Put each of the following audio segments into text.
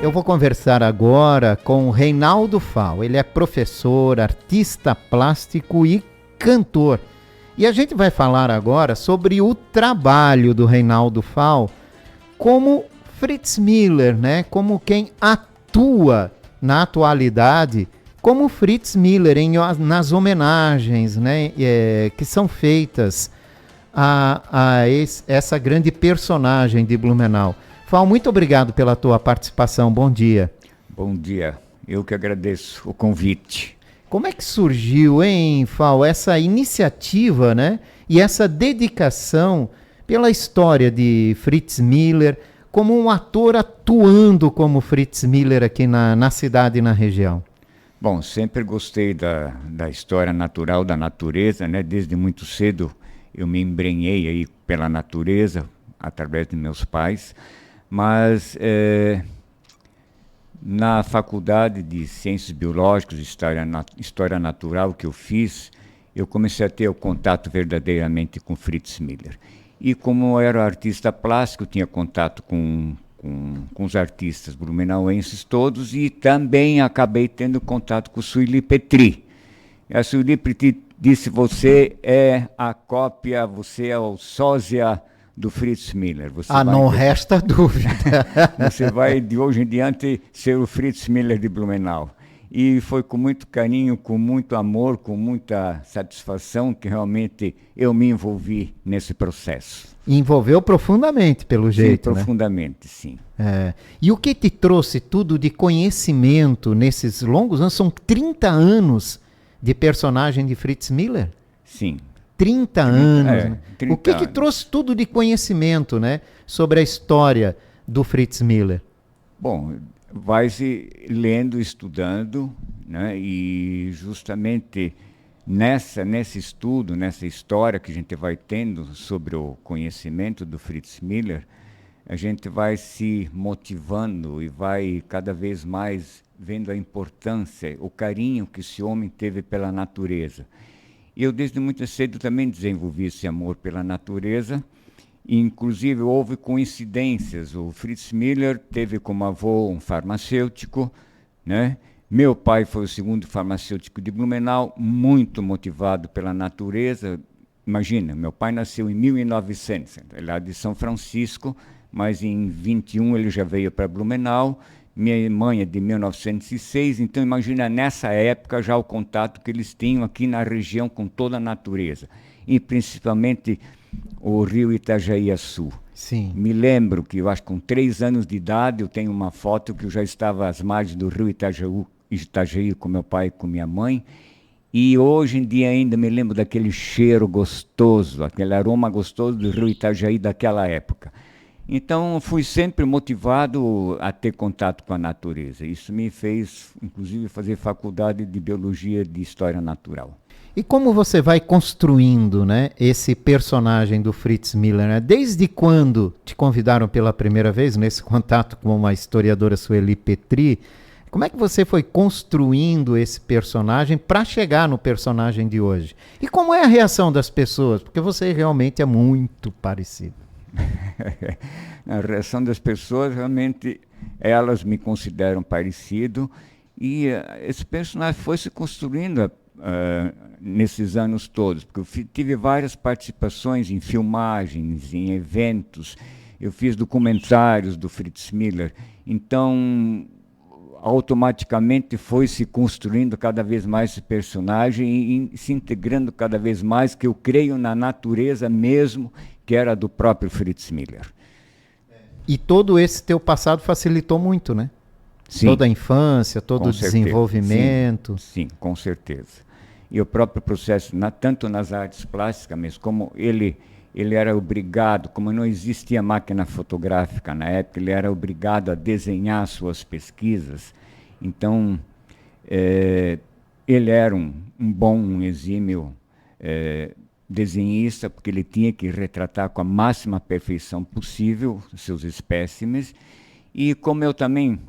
Eu vou conversar agora com o Reinaldo Fal. Ele é professor, artista plástico e cantor. E a gente vai falar agora sobre o trabalho do Reinaldo Fal como Fritz Miller, né? Como quem atua na atualidade como Fritz Miller nas homenagens, né? Que são feitas a essa grande personagem de Blumenau. Fal, muito obrigado pela tua participação. Bom dia. Bom dia. Eu que agradeço o convite. Como é que surgiu, hein, Fal, essa iniciativa, né? E essa dedicação pela história de Fritz Miller, como um ator atuando como Fritz Miller aqui na cidade e na região? Bom, sempre gostei da história natural, da natureza, né? Desde muito cedo eu me embrenhei aí pela natureza, através de meus pais. Mas na faculdade de Ciências Biológicas, História Natural que eu fiz, eu comecei a ter o contato verdadeiramente com Fritz Miller. E como eu era artista plástico, eu tinha contato com os artistas blumenauenses todos e também acabei tendo contato com Sueli Petry. A Sueli Petry disse: você é a cópia, você é o sósia do Fritz Miller. Não resta dúvida. Você vai, de hoje em diante, ser o Fritz Miller de Blumenau. E foi com muito carinho, com muito amor, com muita satisfação que realmente eu me envolvi nesse processo. Envolveu profundamente, pelo jeito, sim, profundamente, sim. E o que te trouxe tudo de conhecimento nesses longos anos? São 30 anos de personagem de Fritz Miller? Sim. 30 anos. 30 o que trouxe tudo de conhecimento, né, sobre a história do Fritz Miller? Bom, vai se lendo, estudando, né, e justamente nesse estudo, nessa história que a gente vai tendo sobre o conhecimento do Fritz Miller, a gente vai se motivando e vai cada vez mais vendo a importância, o carinho que esse homem teve pela natureza. E eu, desde muito cedo, também desenvolvi esse amor pela natureza. E, inclusive, houve coincidências. O Fritz Miller teve como avô um farmacêutico, né? Meu pai foi o segundo farmacêutico de Blumenau, muito motivado pela natureza. Imagina, meu pai nasceu em 1900, lá é de São Francisco, mas em 21 ele já veio para Blumenau. Minha mãe é de 1906, então imagina nessa época já o contato que eles tinham aqui na região com toda a natureza, e principalmente o rio Itajaí-Açu. Sim. Me lembro que eu acho que com 3 anos de idade eu tenho uma foto que eu já estava às margens do rio Itajaí com meu pai e com minha mãe, e hoje em dia ainda me lembro daquele cheiro gostoso, aquele aroma gostoso do rio Itajaí daquela época. Então, fui sempre motivado a ter contato com a natureza. Isso me fez, inclusive, fazer faculdade de Biologia de História Natural. E como você vai construindo, né, esse personagem do Fritz Miller? Né? Desde quando te convidaram pela primeira vez nesse contato com a historiadora Sueli Petry? Como é que você foi construindo esse personagem para chegar no personagem de hoje? E como é a reação das pessoas? Porque você realmente é muito parecido. A reação das pessoas, realmente, elas me consideram parecido, e esse personagem foi se construindo nesses anos todos, porque eu tive várias participações em filmagens, em eventos, eu fiz documentários do Fritz Miller, então automaticamente foi se construindo cada vez mais esse personagem e se integrando cada vez mais, que eu creio na natureza mesmo, que era do próprio Fritz Miller. E todo esse teu passado facilitou muito, né? Sim. Toda a infância, todo o desenvolvimento. Sim, com certeza. E o próprio processo, tanto nas artes plásticas mesmo, como ele era obrigado, como não existia máquina fotográfica na época, ele era obrigado a desenhar suas pesquisas. Então, ele era um bom, um exímio desenhista, porque ele tinha que retratar com a máxima perfeição possível seus espécimes. E como eu também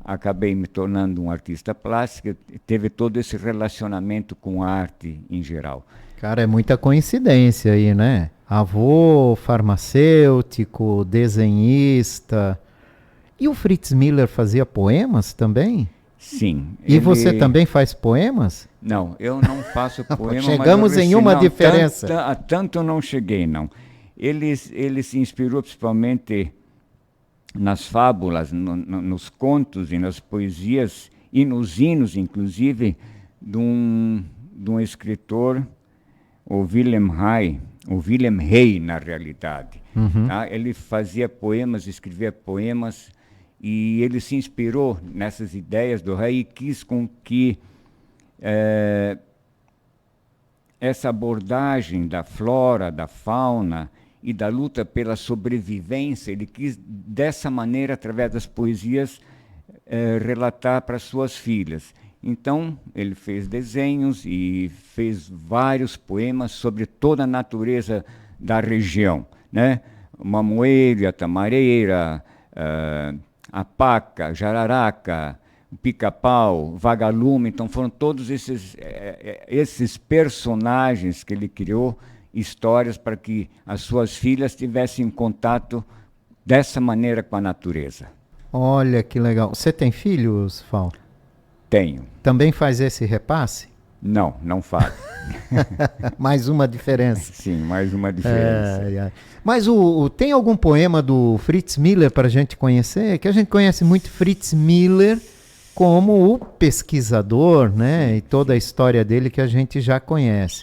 acabei me tornando um artista plástico, teve todo esse relacionamento com a arte em geral. Cara, é muita coincidência aí, né? Avô, farmacêutico, desenhista. E o Fritz Miller fazia poemas também? Sim. E você também faz poemas? Não, eu não faço poema. Chegamos em uma diferença. Tanto eu não cheguei, não. Ele se inspirou principalmente nas fábulas, nos contos e nas poesias e nos hinos, inclusive, de um escritor, o Willem Hey, na realidade. Uhum. Tá? Ele fazia poemas, escrevia poemas, e ele se inspirou nessas ideias do Hey e quis com que essa abordagem da flora, da fauna e da luta pela sobrevivência, ele quis, dessa maneira, através das poesias, relatar para suas filhas. Então, ele fez desenhos e fez vários poemas sobre toda a natureza da região, né? Mamoeiro, a tamareira, a paca, jararaca, o pica-pau, vagalume. Então, foram todos esses personagens que ele criou, histórias para que as suas filhas tivessem contato dessa maneira com a natureza. Olha que legal. Você tem filhos, Fal? Tenho. Também faz esse repasse? Não, não faço. Mais uma diferença. Sim, mais uma diferença. Mas tem algum poema do Fritz Miller para a gente conhecer? Que a gente conhece muito Fritz Miller como o pesquisador, né? E toda a história dele que a gente já conhece.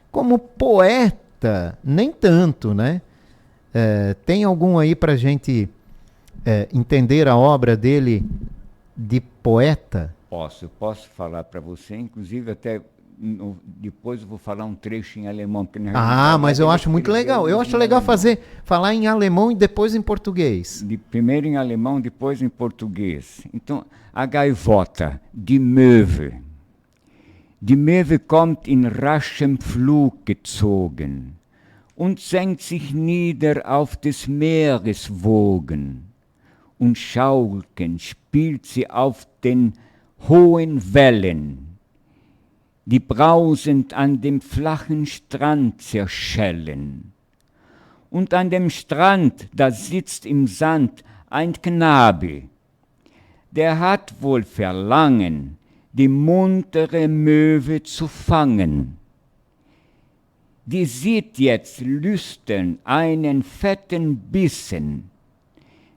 Como poeta, nem tanto, né? Tem algum aí para a gente entender a obra dele de poeta? Posso falar para você, inclusive até depois eu vou falar um trecho em alemão. Mas eu acho muito legal. Eu acho legal falar em alemão e depois em português. Primeiro em alemão, depois em português. Então, a gaivota, die Möwe. Die Möwe kommt in raschem Flug gezogen und senkt sich nieder auf des Meeres Wogen. Und schaukelnd spielt sie auf den hohen Wellen, die brausend an dem flachen Strand zerschellen. Und an dem Strand, da sitzt im Sand ein Knabe, der hat wohl Verlangen, die muntere Möwe zu fangen. Die sieht jetzt lüstern einen fetten Bissen,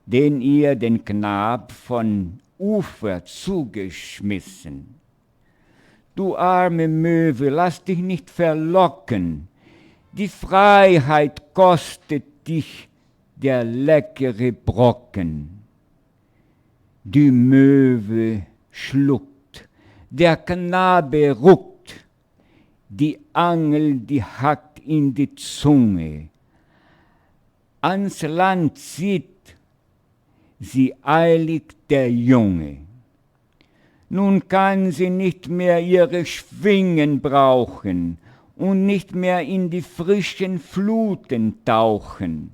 den ihr den Knab von Ufer zugeschmissen. Du arme Möwe, lass dich nicht verlocken, die Freiheit kostet dich der leckere Brocken. Die Möwe schluckt, der Knabe ruckt, die Angel, die hackt in die Zunge. Ans Land zieht sie eilig der Junge. Nun kann sie nicht mehr ihre Schwingen brauchen und nicht mehr in die frischen Fluten tauchen.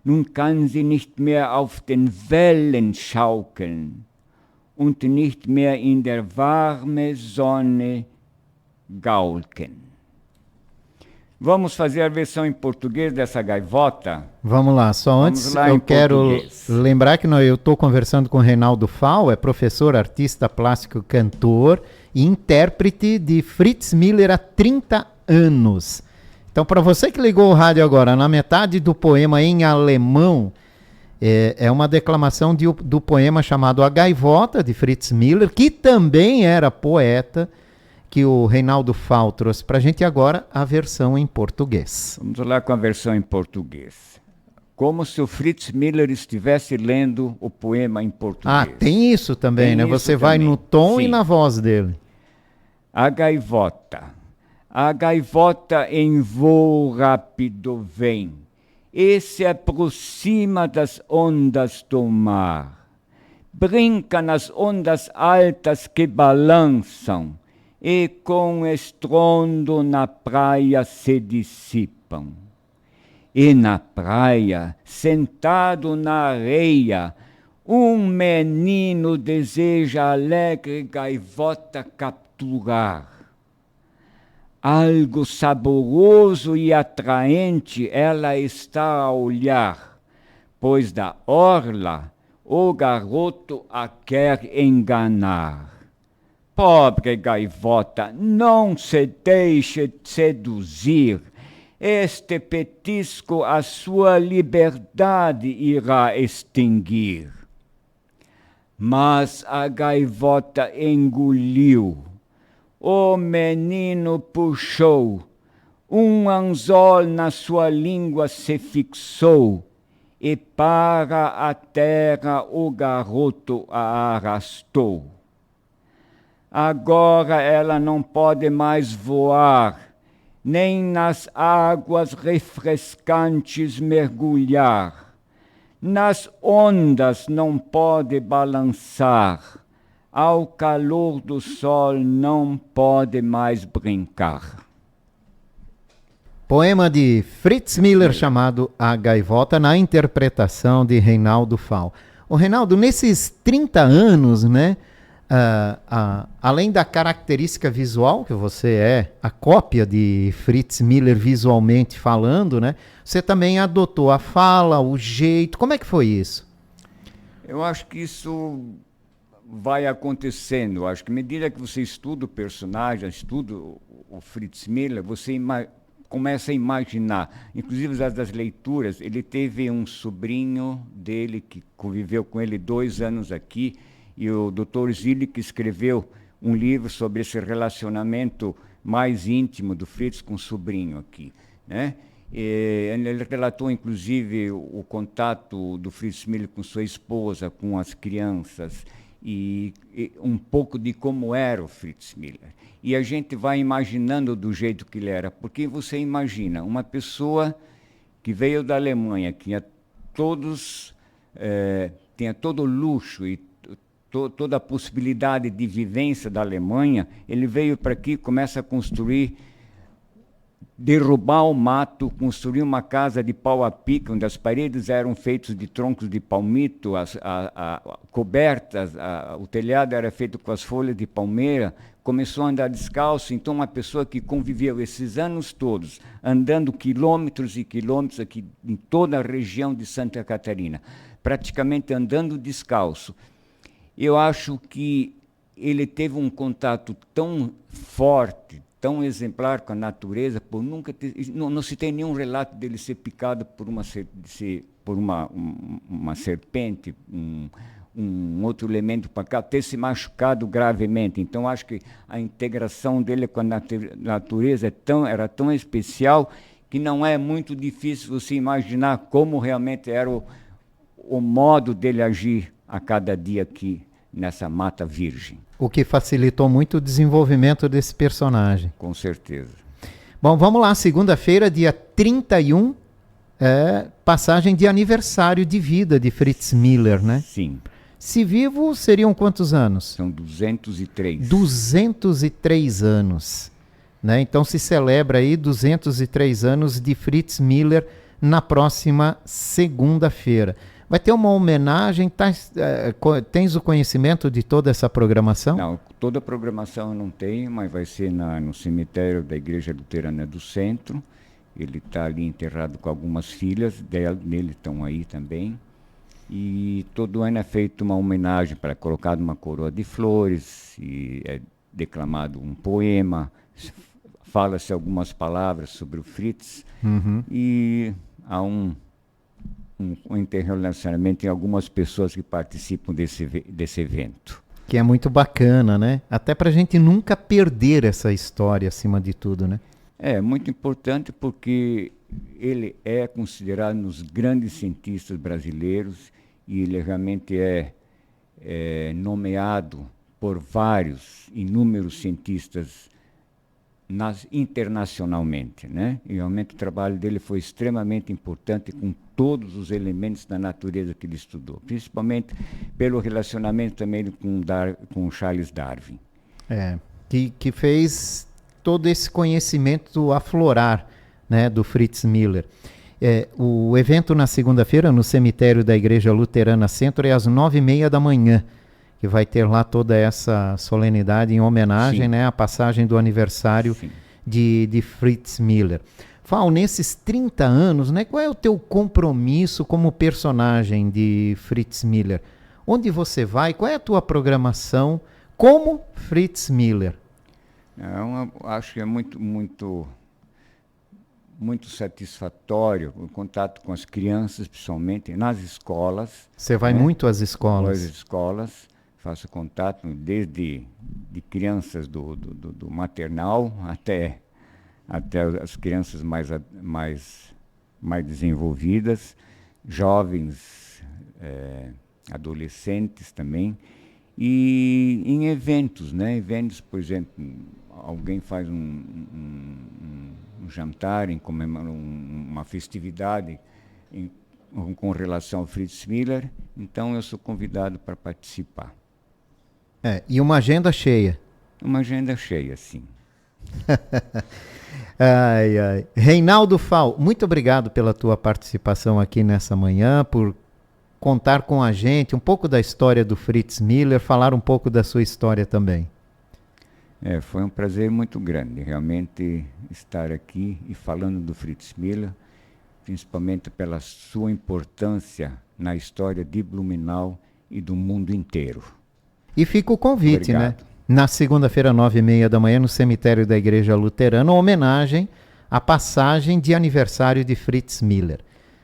Nun kann sie nicht mehr auf den Wellen schaukeln und nicht mehr in der warmen Sonne gaulken. Vamos fazer a versão em português dessa gaivota? Vamos lá, só antes eu quero lembrar que eu estou conversando com o Reinaldo Fal, é professor, artista plástico, cantor e intérprete de Fritz Miller há 30 anos. Então, para você que ligou o rádio agora, na metade do poema em alemão, é uma declamação do poema chamado A Gaivota, de Fritz Miller, que também era poeta, que o Reinaldo Fal trouxe para a gente. Agora a versão em português. Vamos lá com a versão em português. Como se o Fritz Miller estivesse lendo o poema em português. Tem isso também, né? Você vai no tom. Sim. E na voz dele. A gaivota em voo rápido vem e se aproxima das ondas do mar. Brinca nas ondas altas que balançam e com estrondo na praia se dissipam. E na praia, sentado na areia, menino deseja a alegre gaivota capturar. Algo saboroso e atraente ela está a olhar, pois da orla o garoto a quer enganar. Pobre gaivota, não se deixe seduzir. Este petisco a sua liberdade irá extinguir. Mas a gaivota engoliu. O menino puxou. Um anzol na sua língua se fixou. E para a terra o garoto a arrastou. Agora ela não pode mais voar, nem nas águas refrescantes mergulhar. Nas ondas não pode balançar, ao calor do sol não pode mais brincar. Poema de Fritz Miller chamado A Gaivota, na interpretação de Reinaldo Fal. Ô Reinaldo, nesses 30 anos, né, além da característica visual, que você é a cópia de Fritz Miller visualmente falando, né, você também adotou a fala, o jeito. Como é que foi isso? Eu acho que isso vai acontecendo. Eu acho que à medida que você estuda o personagem, estuda o Fritz Miller, você começa a imaginar, inclusive das leituras. Ele teve um sobrinho dele que conviveu com ele 2 anos aqui, e o Dr. Zilli, que escreveu um livro sobre esse relacionamento mais íntimo do Fritz com o sobrinho aqui, né? Ele relatou, inclusive, o contato do Fritz Miller com sua esposa, com as crianças, e um pouco de como era o Fritz Miller. E a gente vai imaginando do jeito que ele era, porque você imagina uma pessoa que veio da Alemanha, que tinha todo o luxo e toda a possibilidade de vivência da Alemanha. Ele veio para aqui, começa a construir, derrubar o mato, construir uma casa de pau a pique, onde as paredes eram feitas de troncos de palmito, cobertas, o telhado era feito com as folhas de palmeira. Começou a andar descalço. Então uma pessoa que conviveu esses anos todos, andando quilômetros e quilômetros aqui em toda a região de Santa Catarina, praticamente andando descalço. Eu acho que ele teve um contato tão forte, tão exemplar com a natureza, por nunca ter, não se tem nenhum relato dele ser picado por uma serpente, um outro elemento para cá, ter se machucado gravemente. Então, acho que a integração dele com a natureza era tão especial que não é muito difícil você imaginar como realmente era o modo dele agir a cada dia aqui nessa Mata Virgem. O que facilitou muito o desenvolvimento desse personagem. Com certeza. Bom, vamos lá, segunda-feira, dia 31, passagem de aniversário de vida de Fritz Miller, né? Sim. Se vivo, seriam quantos anos? São 203. 203 anos. Né? Então se celebra aí 203 anos de Fritz Miller na próxima segunda-feira. Vai ter uma homenagem, tens o conhecimento de toda essa programação? Não, toda a programação eu não tenho, mas vai ser no cemitério da Igreja Luterana do Centro. Ele está ali enterrado com algumas filhas dele, estão aí também. E todo ano é feita uma homenagem, para colocar uma coroa de flores, e é declamado um poema, fala-se algumas palavras sobre o Fritz, e há um interrelacionamento em algumas pessoas que participam desse evento. Que é muito bacana, né? Até para a gente nunca perder essa história, acima de tudo, né? É muito importante porque ele é considerado um dos grandes cientistas brasileiros, e ele realmente é nomeado por inúmeros cientistas internacionalmente, né? E realmente o trabalho dele foi extremamente importante com todos os elementos da natureza que ele estudou, principalmente pelo relacionamento também com Charles Darwin. Que fez todo esse conhecimento aflorar, né, do Fritz Miller. O evento na segunda-feira no cemitério da Igreja Luterana Centro é às 9h30 da manhã, que vai ter lá toda essa solenidade em homenagem, né, à passagem do aniversário de Fritz Miller. Fal, nesses 30 anos, né, qual é o teu compromisso como personagem de Fritz Miller? Onde você vai? Qual é a tua programação como Fritz Miller? Acho que é muito satisfatório o contato com as crianças, principalmente nas escolas. Você vai muito às escolas? Às escolas, faço contato desde de crianças do maternal até as crianças mais desenvolvidas, jovens, adolescentes também, e em eventos, né? Eventos, por exemplo, alguém faz um jantar em comemoração, uma festividade com relação ao Fritz Miller, então eu sou convidado para participar. E uma agenda cheia. Uma agenda cheia, sim. Ai. Reinaldo Fal, muito obrigado pela tua participação aqui nessa manhã, por contar com a gente um pouco da história do Fritz Miller, falar um pouco da sua história também. Foi um prazer muito grande, realmente, estar aqui e falando do Fritz Miller, principalmente pela sua importância na história de Blumenau e do mundo inteiro. E fica o convite, Obrigado. né? Na segunda-feira, 9h30 da manhã, no cemitério da Igreja Luterana, uma homenagem à passagem de aniversário de Fritz Miller.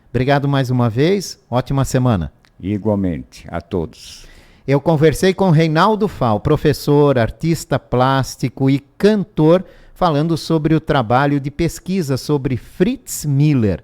Obrigado mais uma vez, ótima semana. Igualmente, a todos. Eu conversei com Reinaldo Fal, professor, artista plástico e cantor, falando sobre o trabalho de pesquisa sobre Fritz Miller.